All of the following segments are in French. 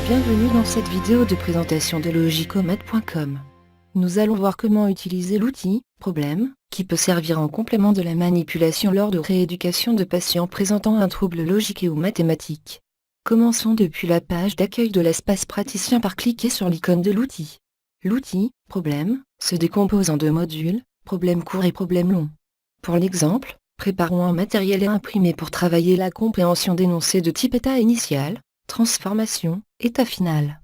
Bienvenue dans cette vidéo de présentation de logicomat.com. Nous allons voir comment utiliser l'outil « Problème » qui peut servir en complément de la manipulation lors de rééducation de patients présentant un trouble logique et ou mathématique. Commençons depuis la page d'accueil de l'espace praticien par cliquer sur l'icône de l'outil. L'outil « Problème » se décompose en deux modules, problème court et problème long. Pour l'exemple, préparons un matériel à imprimer pour travailler la compréhension d'énoncés de type état initial, transformation, état final.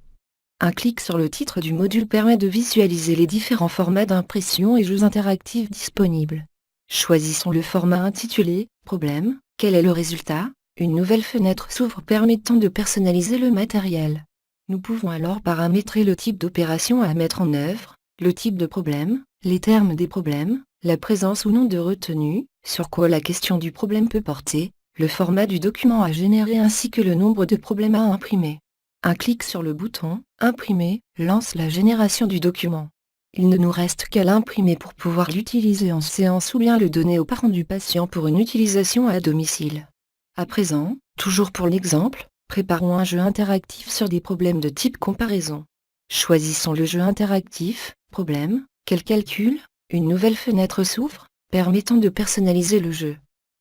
Un clic sur le titre du module permet de visualiser les différents formats d'impression et jeux interactifs disponibles. Choisissons le format intitulé « Problème ». Quel est le résultat? Une nouvelle fenêtre s'ouvre permettant de personnaliser le matériel. Nous pouvons alors paramétrer le type d'opération à mettre en œuvre, le type de problème, les termes des problèmes, la présence ou non de retenue, sur quoi la question du problème peut porter, le format du document à générer ainsi que le nombre de problèmes à imprimer. Un clic sur le bouton « Imprimer » lance la génération du document. Il ne nous reste qu'à l'imprimer pour pouvoir l'utiliser en séance ou bien le donner aux parents du patient pour une utilisation à domicile. À présent, toujours pour l'exemple, préparons un jeu interactif sur des problèmes de type comparaison. Choisissons le jeu interactif « Problème ». Quel calcul? Une nouvelle fenêtre s'ouvre, permettant de personnaliser le jeu.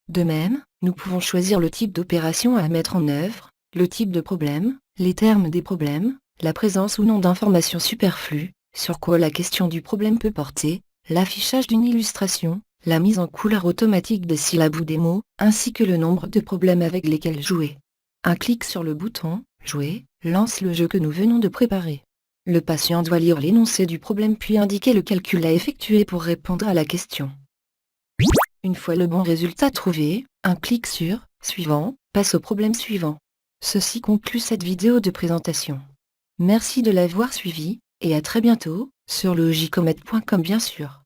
De même, nous pouvons choisir le type d'opération à mettre en œuvre, le type de problème, les termes des problèmes, la présence ou non d'informations superflues, sur quoi la question du problème peut porter, l'affichage d'une illustration, la mise en couleur automatique des syllabes ou des mots, ainsi que le nombre de problèmes avec lesquels jouer. Un clic sur le bouton « Jouer » lance le jeu que nous venons de préparer. Le patient doit lire l'énoncé du problème puis indiquer le calcul à effectuer pour répondre à la question. Une fois le bon résultat trouvé, un clic sur « Suivant » passe au problème suivant. Ceci conclut cette vidéo de présentation. Merci de l'avoir suivi, et à très bientôt, sur logicomat.com bien sûr.